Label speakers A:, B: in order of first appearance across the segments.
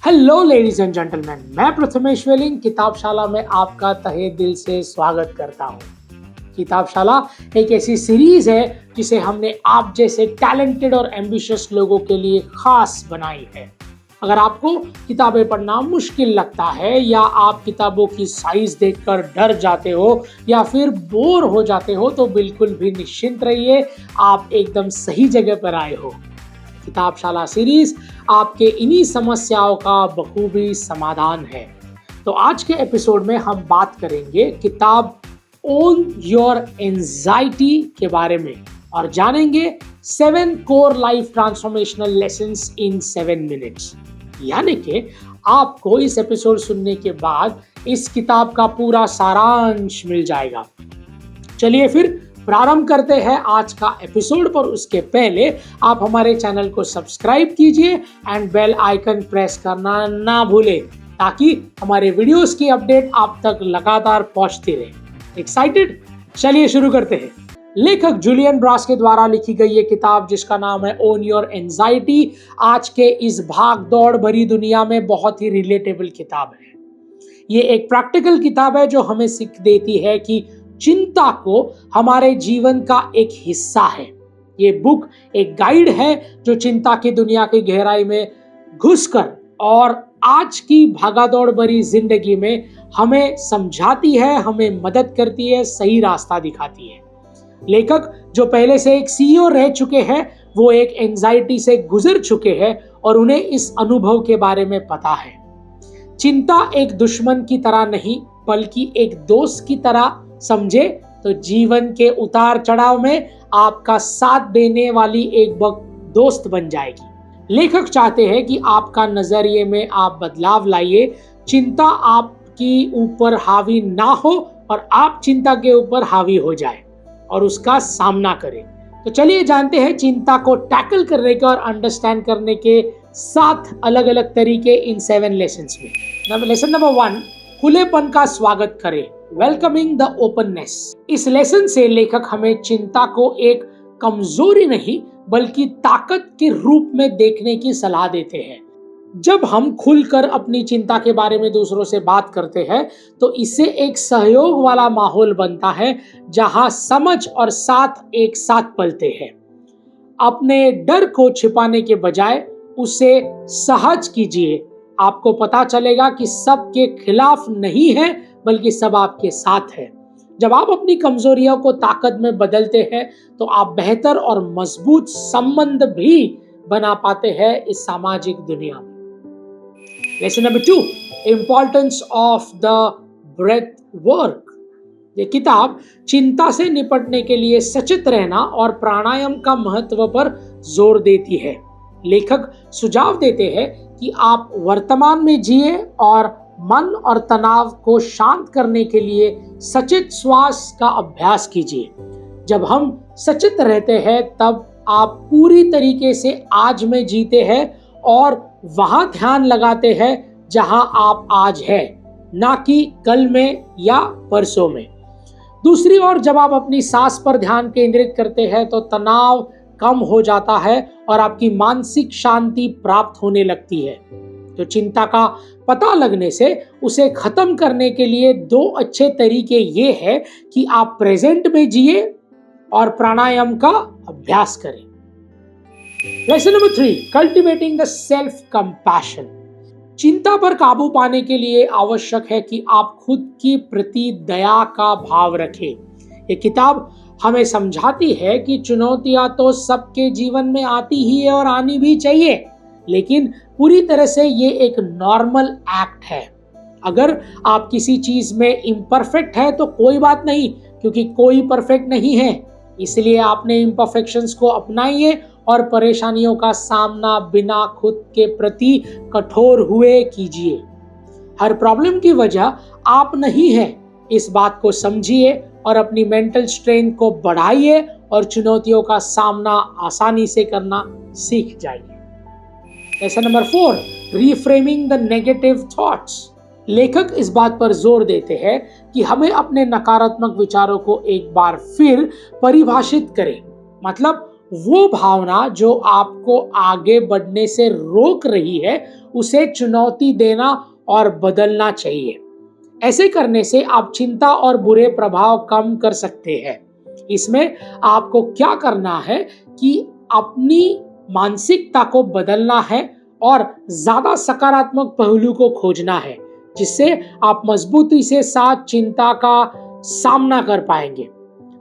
A: Hello ladies and gentleman, मैं प्रथमेश्वलिंग किताबशाला में आपका तहे दिल से स्वागत करता हूँ। किताबशाला एक ऐसी सीरीज है जिसे हमने आप जैसे टैलेंटेड और एम्बिशियस लोगों के लिए खास बनाई है। अगर आपको किताबें पढ़ना मुश्किल लगता है या आप किताबों की साइज देखकर डर जाते हो या फिर बोर हो जाते हो तो बिल्कुल भी निश्चिंत रहिए, आप एकदम सही जगह पर आए हो। किताबशाला सीरीज आपके इन्हीं समस्याओं का बखूबी समाधान है। तो आज के एपिसोड में हम बात करेंगे किताब ओन योर एंजाइटी के बारे में और जानेंगे 7 कोर लाइफ ट्रांसफॉर्मेशनल लेसन्स इन 7 मिनट्स। यानी कि आपको इस एपिसोड सुनने के बाद इस किताब का पूरा सारांश मिल जाएगा। चलिए फिर प्रारंभ करते हैं आज का एपिसोड, पर उसके पहले आप हमारे चैनल को सब्सक्राइब कीजिए एंड बेल आइकन प्रेस करना ना भूलें ताकि हमारे वीडियोस की अपडेट आप तक लगातार पहुंचती रहे। एक्साइटेड? चलिए शुरू करते हैं। लेखक जूलियन ब्रास के द्वारा लिखी गई ये किताब जिसका नाम है ओन योर एंजाइटी आज के इस भाग दौड़ भरी दुनिया में बहुत ही रिलेटेबल किताब है। ये एक प्रैक्टिकल किताब है जो हमें सीख देती है कि चिंता को हमारे जीवन का एक हिस्सा है। ये बुक एक गाइड है जो चिंता की दुनिया की गहराई में घुसकर और आज की भागादौड़ भरी जिंदगी में हमें समझाती है, हमें मदद करती है, सही रास्ता दिखाती है। लेखक जो पहले से एक सीईओ रह चुके हैं, वो एक एंजाइटी से गुजर चुके हैं और उन्हें इस अनुभव के बारे में पता है। चिंता एक दुश्मन की तरह नहीं बल्कि एक दोस्त की तरह समझे तो जीवन के उतार चढ़ाव में आपका साथ देने वाली एक दोस्त बन जाएगी। लेखक चाहते हैं कि आपका नजरिए में आप बदलाव लाइए, चिंता आपकी ऊपर हावी ना हो और आप चिंता के ऊपर हावी हो जाए और उसका सामना करें। तो चलिए जानते हैं चिंता को टैकल करने के और अंडरस्टैंड करने के 7 अलग अलग तरीके इन 7 लेसन्स में। लेसन नंबर 1, खुलेपन का स्वागत करें, वेलकमिंग द ओपननेस। इस लेसन से लेखक हमें चिंता को एक कमजोरी नहीं बल्कि ताकत के रूप में देखने की सलाह देते हैं। जब हम खुलकर अपनी चिंता के बारे में दूसरों से बात करते हैं तो इससे एक सहयोग वाला माहौल बनता है जहां समझ और साथ एक साथ पलते हैं। अपने डर को छिपाने के बजाय उसे सहज कीजिए। आपको पता चलेगा कि सब के खिलाफ नहीं है बल्कि सब आपके साथ है। जब आप अपनी कमजोरियों को ताकत में बदलते हैं तो आप बेहतर और मजबूत संबंध भी बना पाते हैं इस सामाजिक दुनिया में। Lesson number 2, importance of the breath work. ये किताब चिंता से निपटने के लिए सचेत रहना और प्राणायाम का महत्व पर जोर देती है। लेखक सुझाव देते हैं कि आप वर्तमान में जिए और मन और तनाव को शांत करने के लिए सचेत श्वास का अभ्यास कीजिए। जब हम सचेत रहते हैं तब आप पूरी तरीके से आज में जीते हैं और वहां ध्यान लगाते हैं जहां आप आज हैं, ना कि कल में या परसों में। दूसरी ओर जब आप अपनी सांस पर ध्यान केंद्रित करते हैं तो तनाव कम हो जाता है और आपकी मानसिक शांति प्राप्त होने लगती है। तो चिंता का पता लगने से उसे खत्म करने के लिए 2 अच्छे तरीके ये है कि आप प्रेजेंट में जिए और प्राणायाम का अभ्यास करें। Lesson number 3, cultivating the self compassion. चिंता पर काबू पाने के लिए आवश्यक है कि आप खुद की प्रति दया का भाव रखें। ये किताब हमें समझाती है कि चुनौतियां तो सबके जीवन में आती ही है और आनी भी चाहिए, लेकिन पूरी तरह से ये एक नॉर्मल एक्ट है। अगर आप किसी चीज में इम्परफेक्ट है तो कोई बात नहीं, क्योंकि कोई परफेक्ट नहीं है। इसलिए आपने इम्परफेक्शंस को अपनाइए और परेशानियों का सामना बिना खुद के प्रति कठोर हुए कीजिए। हर प्रॉब्लम की वजह आप नहीं है, इस बात को समझिए और अपनी मेंटल स्ट्रेंथ को बढ़ाइए और चुनौतियों का सामना आसानी से करना सीख जाइए। Lesson number 4, reframing the negative thoughts. लेखक इस बात पर जोर देते हैं कि हमें अपने नकारात्मक विचारों को एक बार फिर परिभाषित करें, मतलब वो भावना जो आपको आगे बढ़ने से रोक रही है उसे चुनौती देना और बदलना चाहिए। ऐसे करने से आप चिंता और बुरे प्रभाव कम कर सकते हैं। इसमें आपको क्या करना है कि अपनी मानसिकता को बदलना है और ज्यादा सकारात्मक पहलू को खोजना है, जिससे आप मजबूती से साथ चिंता का सामना कर पाएंगे।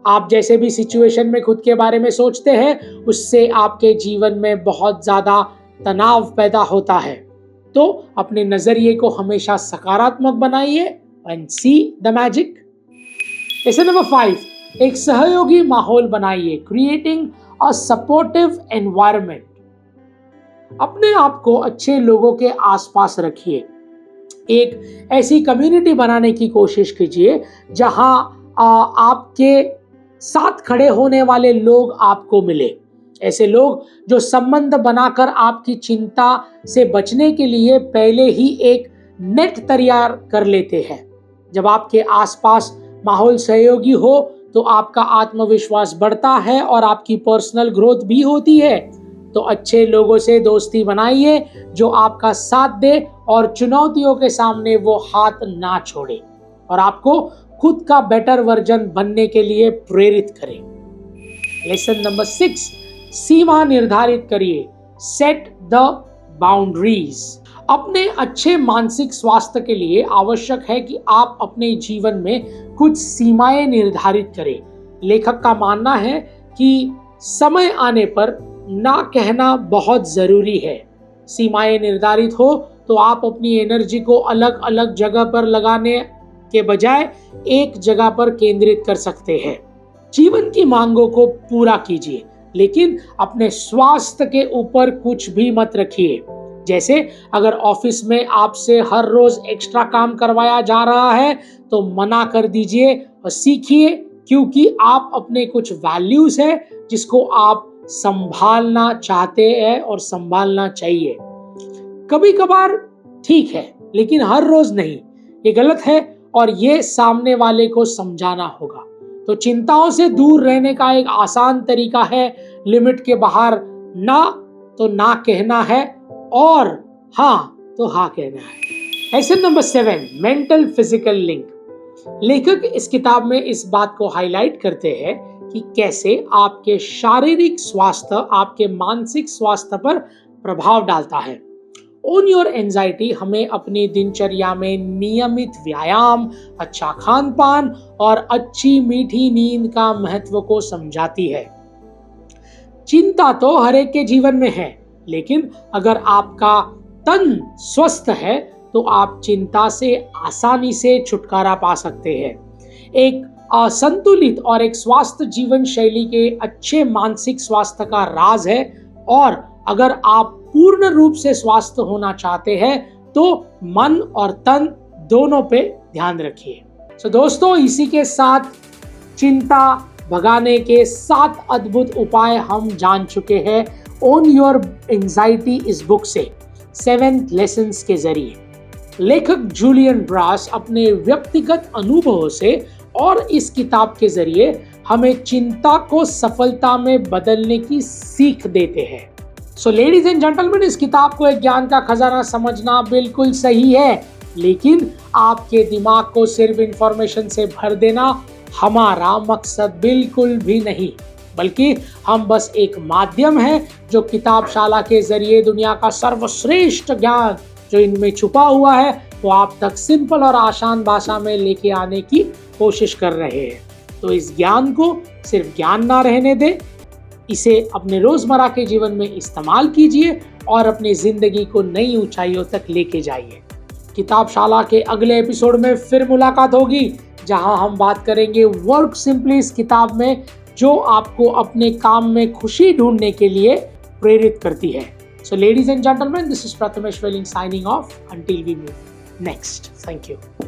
A: आप जैसे भी सिचुएशन में खुद के बारे में सोचते हैं, उससे आपके जीवन में बहुत ज्यादा तनाव पैदा होता है। तो अपने नजरिए को हमेशा सकारात्मक बनाइए and see the magic. Lesson number 5, एक सहयोगी माहौल बनाइए, क्रिएटिंग अ सपोर्टिव एनवायरनमेंट। अपने आप को अच्छे लोगों के आसपास रखिए। एक ऐसी कम्युनिटी बनाने की कोशिश कीजिए जहां आपके साथ खड़े होने वाले लोग आपको मिले। ऐसे लोग जो संबंध बनाकर आपकी चिंता से बचने के लिए पहले ही एक नेट तैयार कर लेते हैं। जब आपके आसपास माहौल सहयोगी हो तो आपका आत्मविश्वास बढ़ता है और आपकी पर्सनल ग्रोथ भी होती है। तो अच्छे लोगों से दोस्ती बनाइए जो आपका साथ दे और चुनौतियों के सामने वो हाथ ना छोड़े और आपको खुद का बेटर वर्जन बनने के लिए प्रेरित करें। लेसन नंबर 6, सीमा निर्धारित करिए, सेट द बाउंड्रीज। अपने अच्छे मानसिक स्वास्थ्य के लिए आवश्यक है कि आप अपने जीवन में कुछ सीमाएं निर्धारित करें। लेखक का मानना है कि समय आने पर ना कहना बहुत जरूरी है। सीमाएं निर्धारित हो तो आप अपनी एनर्जी को अलग अलग जगह पर लगाने के बजाय एक जगह पर केंद्रित कर सकते हैं। जीवन की मांगों को पूरा कीजिए, लेकिन अपने स्वास्थ्य के ऊपर कुछ भी मत रखिए। जैसे अगर ऑफिस में आपसे हर रोज एक्स्ट्रा काम करवाया जा रहा है तो मना कर दीजिए और सीखिए, क्योंकि आप अपने कुछ वैल्यूज है जिसको आप संभालना चाहते हैं और संभालना चाहिए। कभी कभार ठीक है, लेकिन हर रोज नहीं। ये गलत है और ये सामने वाले को समझाना होगा। तो चिंताओं से दूर रहने का एक आसान तरीका है लिमिट के बाहर ना तो ना कहना है और हाँ तो हाँ कहना है। Lesson number 7, mental physical link. लेखक इस किताब में इस बात को हाईलाइट करते हैं कि कैसे आपके शारीरिक स्वास्थ्य आपके मानसिक स्वास्थ्य पर प्रभाव डालता है। ओन योर एंजाइटी हमें अपनी दिनचर्या में नियमित व्यायाम, अच्छा खान पान और अच्छी मीठी नींद का महत्व को समझाती है। चिंता तो हर एक के जीवन में है, लेकिन अगर आपका तन स्वस्थ है तो आप चिंता से आसानी से छुटकारा पा सकते हैं। एक असंतुलित और एक स्वास्थ्य जीवन शैली के अच्छे मानसिक स्वास्थ्य का राज है, और अगर आप पूर्ण रूप से स्वस्थ होना चाहते हैं तो मन और तन दोनों पे ध्यान रखिए। तो दोस्तों, इसी के साथ चिंता भगाने के 7 अद्भुत उपाय हम जान चुके हैं ओन योर एंजाइटी इस बुक से 7 लेसन्स के जरिए। लेखक जूलियन ब्रास अपने व्यक्तिगत अनुभवों से और इस किताब के जरिए हमें चिंता को सफलता में बदलने की सीख देते हैं। सो लेडीज एंड जेंटलमैन, इस किताब को एक ज्ञान का खजाना समझना बिल्कुल सही है, लेकिन आपके दिमाग को सिर्फ इंफॉर्मेशन से भर देना हमारा मकसद बिल्कुल भी नहीं, बल्कि हम बस एक माध्यम है जो किताबशाला के जरिए दुनिया का सर्वश्रेष्ठ ज्ञान जो इनमें छुपा हुआ है वो आप तक सिंपल और आसान भाषा में लेके आने की कोशिश कर रहे हैं। तो इस ज्ञान को सिर्फ ज्ञान ना रहने दें, इसे अपने रोजमर्रा के जीवन में इस्तेमाल कीजिए और अपनी जिंदगी को नई ऊंचाइयों तक लेके जाइए। किताबशाला के अगले एपिसोड में फिर मुलाकात होगी, जहां हम बात करेंगे वर्क सिंपली इस किताब में, जो आपको अपने काम में खुशी ढूंढने के लिए प्रेरित करती है। So ladies and gentlemen, this is Prathamesh Welling signing off until we meet next. Thank you.